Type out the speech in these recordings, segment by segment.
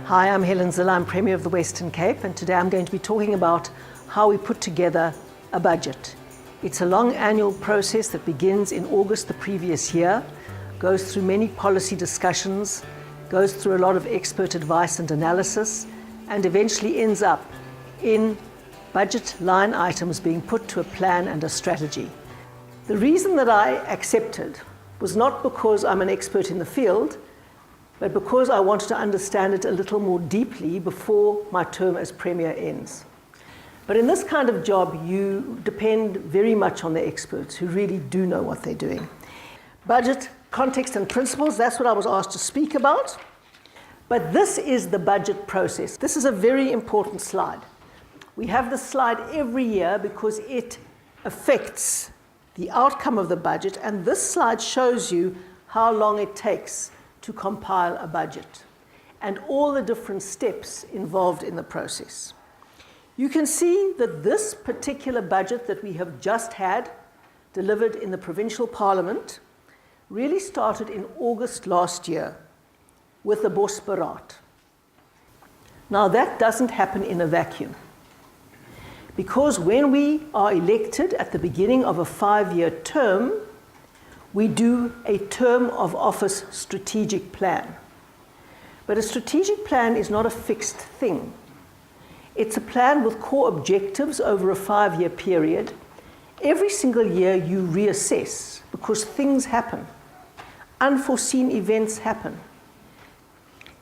Hi, I'm Helen Zille, I'm Premier of the Western Cape, and today I'm going to be talking about how we put together a budget. It's a long annual process that begins in August the previous year, goes through many policy discussions, goes through a lot of expert advice and analysis, and eventually ends up in budget line items being put to a plan and a strategy. The reason that I accepted was not because I'm an expert in the field, but because I wanted to understand it a little more deeply before my term as Premier ends. But in this kind of job, you depend very much on the experts who really do know what they're doing. Budget, context and principles, that's what I was asked to speak about. But this is the budget process. This is a very important slide. We have this slide every year because it affects the outcome of the budget, and this slide shows you how long it takes to compile a budget and all the different steps involved in the process. You can see that this particular budget that we have just had delivered in the Provincial Parliament really started in August last year with the Bosberaad. Now that doesn't happen in a vacuum, because when we are elected at the beginning of a 5-year term, we do a term of office strategic plan. But a strategic plan is not a fixed thing. It's a plan with core objectives over a 5-year period. Every single year you reassess because things happen. Unforeseen events happen.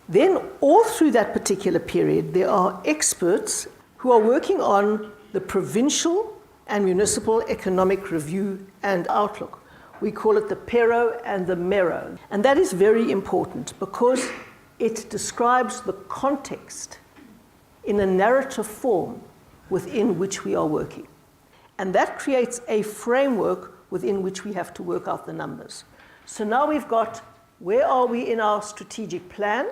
Then all through that particular period, there are experts who are working on the provincial and municipal economic review and outlook. We call it the Pero and the Mero. And that is very important because it describes the context in a narrative form within which we are working. And that creates a framework within which we have to work out the numbers. So now we've got, where are we in our strategic plan?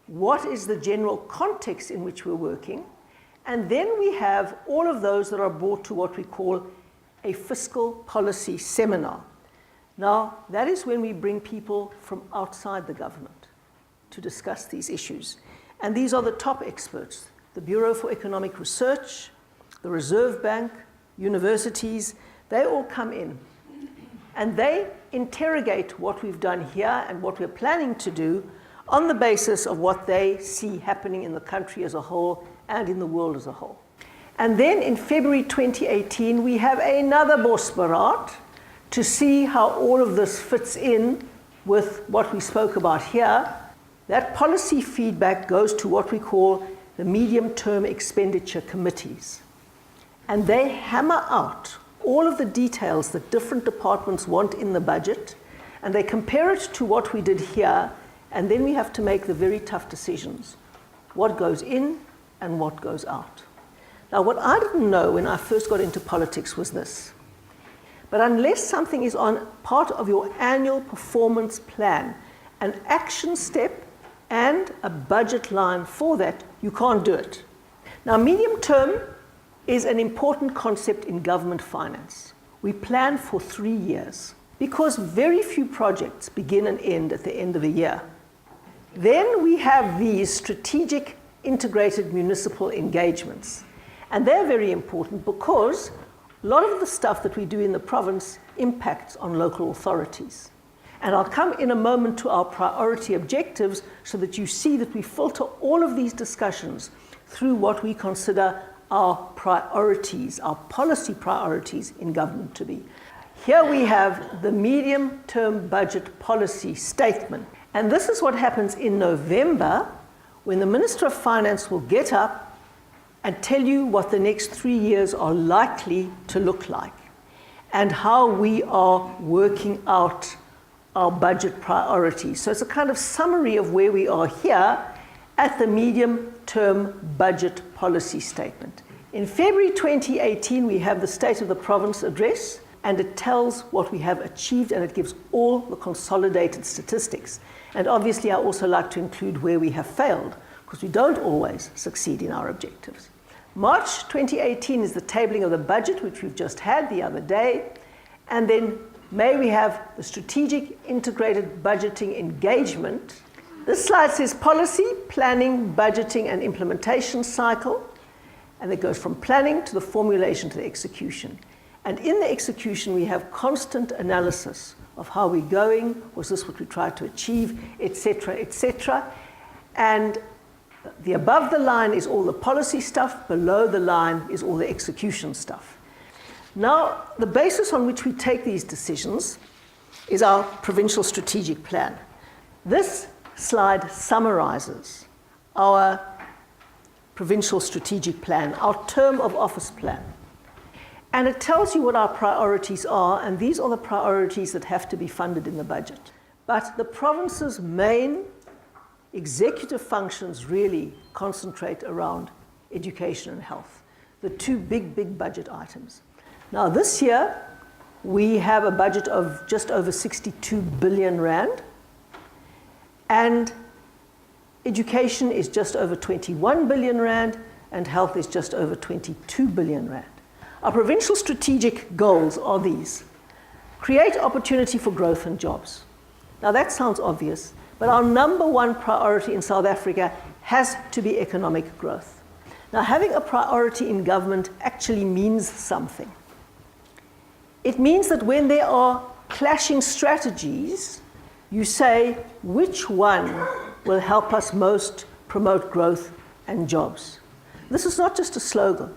What is the general context in which we're working? And then we have all of those that are brought to what we call a fiscal policy seminar. Now, that is when we bring people from outside the government to discuss these issues. And these are the top experts: the Bureau for Economic Research, the Reserve Bank, universities. They all come in. And they interrogate what we've done here and what we're planning to do on the basis of what they see happening in the country as a whole and in the world as a whole. And then in February 2018, we have another Bosberaad to see how all of this fits in with what we spoke about here. That policy feedback goes to what we call the medium-term expenditure committees. And they hammer out all of the details that different departments want in the budget, and they compare it to what we did here, and then we have to make the very tough decisions. What goes in and what goes out. Now, what I didn't know when I first got into politics was this. But unless something is on part of your annual performance plan, an action step and a budget line for that, you can't do it. Now, medium term is an important concept in government finance. We plan for 3 years because very few projects begin and end at the end of a year. Then we have these strategic integrated municipal engagements. And they're very important because a lot of the stuff that we do in the province impacts on local authorities. And I'll come in a moment to our priority objectives so that you see that we filter all of these discussions through what we consider our priorities, our policy priorities in government to be. Here we have the medium-term budget policy statement. And this is what happens in November when the Minister of Finance will get up and tell you what the next 3 years are likely to look like and how we are working out our budget priorities. So it's a kind of summary of where we are here at the medium-term budget policy statement. In February 2018, we have the State of the Province address, and it tells what we have achieved, and it gives all the consolidated statistics. And obviously, I also like to include where we have failed, because we don't always succeed in our objectives. March 2018 is the tabling of the budget, which we've just had the other day. And then May we have the strategic integrated budgeting engagement. This slide says policy, planning, budgeting, and implementation cycle. And it goes from planning to the formulation to the execution. And in the execution, we have constant analysis of how we're going, was this what we tried to achieve, etc., etc. And the above the line is all the policy stuff, below the line is all the execution stuff. Now, the basis on which we take these decisions is our provincial strategic plan. This slide summarizes our provincial strategic plan, our term of office plan. And it tells you what our priorities are, and these are the priorities that have to be funded in the budget. But the province's main executive functions really concentrate around education and health, the two big budget items. Now this year, we have a budget of just over 62 billion rand, and education is just over 21 billion rand, and health is just over 22 billion rand. Our provincial strategic goals are these: create opportunity for growth and jobs. Now that sounds obvious, but our number one priority in South Africa has to be economic growth. Now, having a priority in government actually means something. It means that when there are clashing strategies, you say, which one will help us most promote growth and jobs? This is not just a slogan.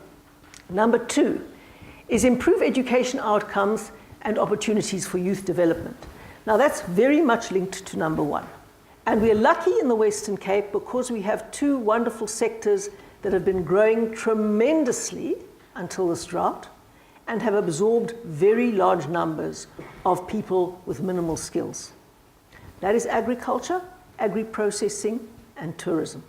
Number two is improve education outcomes and opportunities for youth development. Now that's very much linked to number one. And we're lucky in the Western Cape because we have two wonderful sectors that have been growing tremendously until this drought and have absorbed very large numbers of people with minimal skills. That is agriculture, agri-processing, and tourism.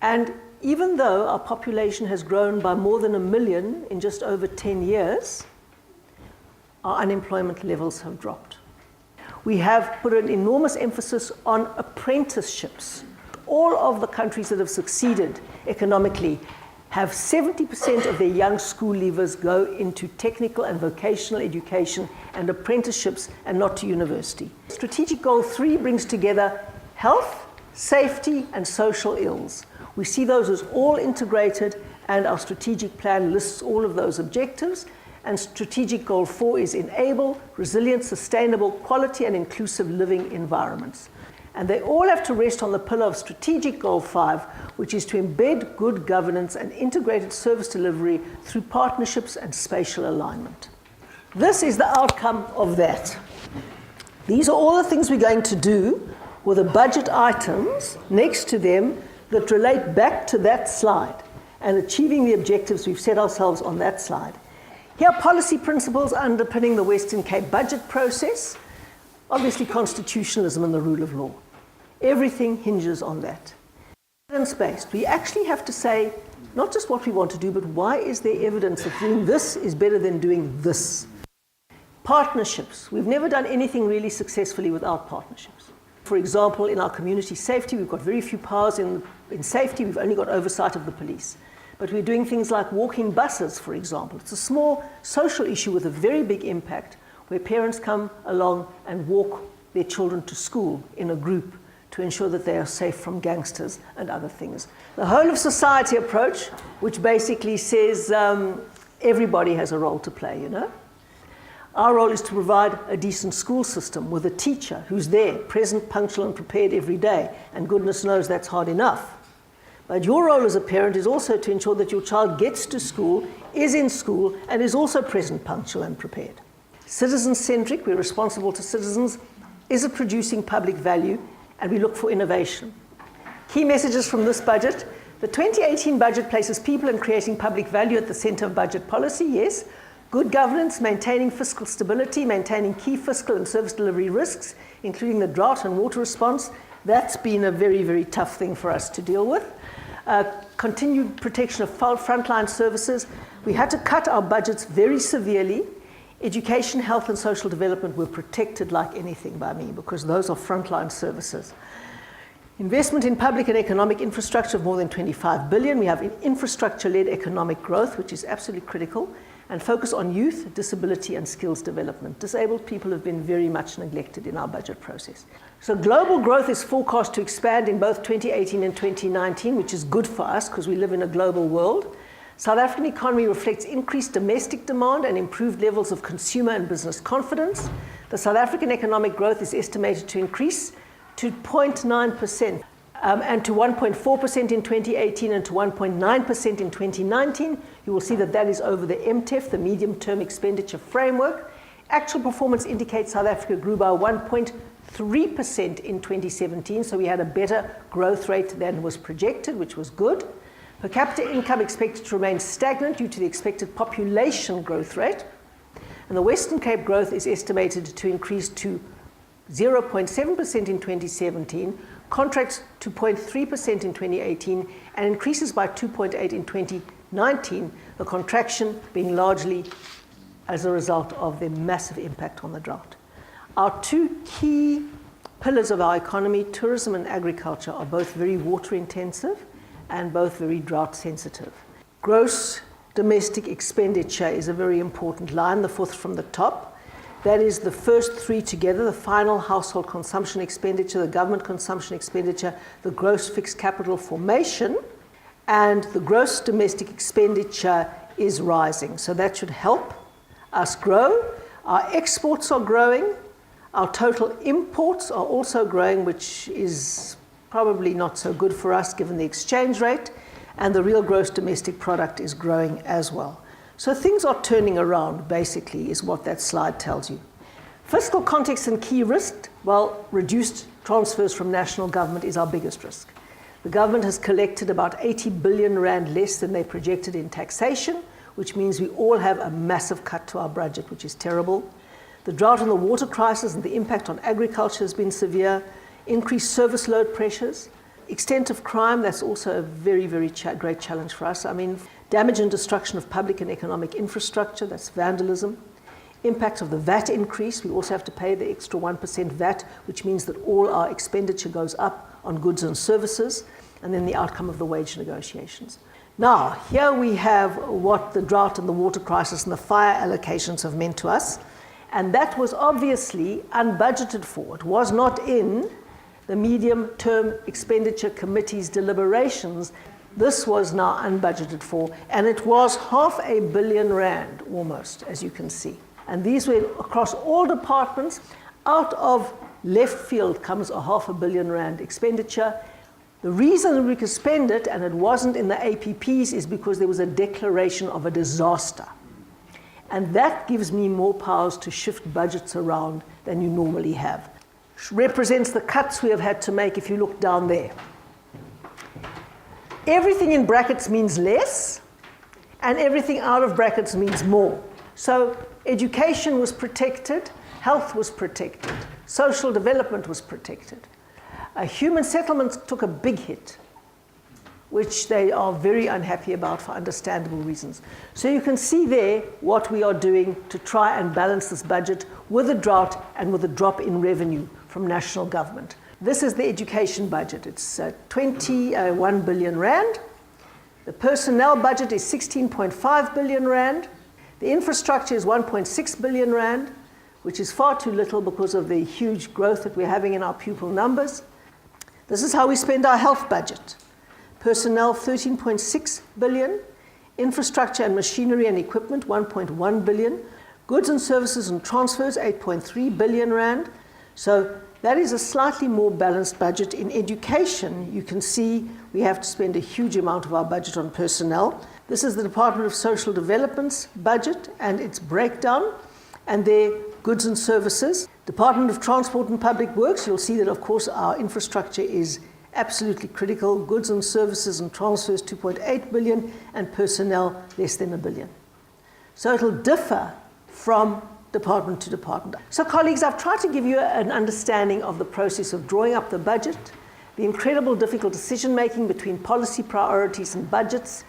And even though our population has grown by more than 1 million in just over 10 years, our unemployment levels have dropped. We have put an enormous emphasis on apprenticeships. All of the countries that have succeeded economically have 70% of their young school leavers go into technical and vocational education and apprenticeships and not to university. Strategic Goal 3 brings together health, safety, and social ills. We see those as all integrated, and our strategic plan lists all of those objectives. And strategic goal 4 is enable resilient, sustainable, quality and inclusive living environments. And they all have to rest on the pillar of strategic goal 5, which is to embed good governance and integrated service delivery through partnerships and spatial alignment. This is the outcome of that. These are all the things we're going to do with the budget items next to them that relate back to that slide and achieving the objectives we've set ourselves on that slide. Here are policy principles underpinning the Western Cape budget process. Obviously, constitutionalism and the rule of law. Everything hinges on that. Evidence-based. We actually have to say not just what we want to do, but why is there evidence that doing this is better than doing this? Partnerships. We've never done anything really successfully without partnerships. For example, in our community safety, we've got very few powers in safety. We've only got oversight of the police. But we're doing things like walking buses, for example. It's a small social issue with a very big impact, where parents come along and walk their children to school in a group to ensure that they are safe from gangsters and other things. The whole of society approach, which basically says everybody has a role to play, you know. Our role is to provide a decent school system with a teacher who's there, present, punctual and prepared every day, and goodness knows that's hard enough. But your role as a parent is also to ensure that your child gets to school, is in school, and is also present, punctual and prepared. Citizen-centric, we're responsible to citizens. Is it producing public value? And we look for innovation. Key messages from this budget. The 2018 budget places people and creating public value at the center of budget policy, yes. Good governance, maintaining fiscal stability, maintaining key fiscal and service delivery risks, including the drought and water response. That's been a very, very tough thing for us to deal with. Continued protection of frontline services. We had to cut our budgets very severely. Education, health, and social development were protected like anything by me because those are frontline services. Investment in public and economic infrastructure of more than 25 billion. We have infrastructure-led economic growth, which is absolutely critical. and focus on youth, disability and skills development. Disabled people have been very much neglected in our budget process. So global growth is forecast to expand in both 2018 and 2019, which is good for us because we live in a global world. South African economy reflects increased domestic demand and improved levels of consumer and business confidence. The South African economic growth is estimated to increase to 0.9%. And to 1.4% in 2018 and to 1.9% in 2019. You will see that that is over the MTEF, the Medium-Term Expenditure Framework. Actual performance indicates South Africa grew by 1.3% in 2017, so we had a better growth rate than was projected, which was good. Per capita income expected to remain stagnant due to the expected population growth rate. And the Western Cape growth is estimated to increase to 0.7% in 2017, contracts to 0.3% in 2018, and increases by 2.8% in 2019, the contraction being largely as a result of the massive impact on the drought. Our two key pillars of our economy, tourism and agriculture, are both very water intensive and both very drought sensitive. Gross domestic expenditure is a very important line, the fourth from the top. That is the first three together, the final household consumption expenditure, the government consumption expenditure, the gross fixed capital formation, and the gross domestic expenditure is rising. So that should help us grow. Our exports are growing. Our total imports are also growing, which is probably not so good for us given the exchange rate. And the real gross domestic product is growing as well. So things are turning around, basically, is what that slide tells you. Fiscal context and key risk, well, reduced transfers from national government is our biggest risk. The government has collected about 80 billion rand less than they projected in taxation, which means we all have a massive cut to our budget, which is terrible. The drought and the water crisis and the impact on agriculture has been severe. Increased service load pressures. Extent of crime, that's also a very, very great challenge for us. I mean, damage and destruction of public and economic infrastructure, that's vandalism. Impact of the VAT increase, we also have to pay the extra 1% VAT, which means that all our expenditure goes up on goods and services, and then the outcome of the wage negotiations. Now, here we have what the drought and the water crisis and the fire allocations have meant to us, and that was obviously unbudgeted for. It was not in the Medium-Term Expenditure Committee's deliberations. This was now unbudgeted for, and it was 500 million rand almost, as you can see. And these were across all departments. Out of left field comes a 500 million rand expenditure. The reason that we could spend it, and it wasn't in the APPs, is because there was a declaration of a disaster. And that gives me more powers to shift budgets around than you normally have. Represents the cuts we have had to make if you look down there. Everything in brackets means less, and everything out of brackets means more. So education was protected, health was protected, social development was protected. Human settlements took a big hit, which they are very unhappy about for understandable reasons. So you can see there what we are doing to try and balance this budget with a drought and with a drop in revenue from national government. This is the education budget. It's 21 billion rand. The personnel budget is 16.5 billion rand. The infrastructure is 1.6 billion rand, which is far too little because of the huge growth that we're having in our pupil numbers. This is how we spend our health budget. Personnel, 13.6 billion. Infrastructure and machinery and equipment, 1.1 billion. Goods and services and transfers, 8.3 billion rand. So that is a slightly more balanced budget. In education, you can see we have to spend a huge amount of our budget on personnel. This is the Department of Social Development's budget and its breakdown, and their goods and services. Department of Transport and Public Works, you'll see that, of course, our infrastructure is absolutely critical. Goods and services and transfers, 2.8 billion, and personnel, less than $1 billion. So it'll differ from department to department. So colleagues, I've tried to give you an understanding of the process of drawing up the budget, the incredible difficult decision-making between policy priorities and budgets,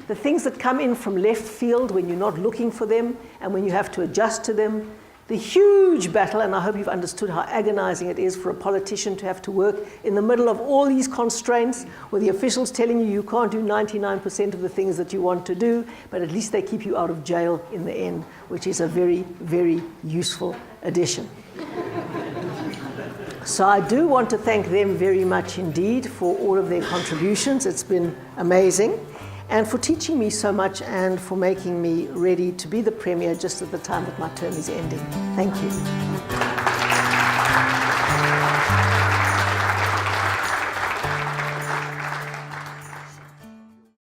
the things that come in from left field when you're not looking for them and when you have to adjust to them, the huge battle, and I hope you've understood how agonizing it is for a politician to have to work in the middle of all these constraints, with the officials telling you can't do 99% of the things that you want to do, but at least they keep you out of jail in the end, which is a very, very useful addition. So I do want to thank them very much indeed for all of their contributions. It's been amazing. And for teaching me so much and for making me ready to be the Premier just at the time that my term is ending. Thank you.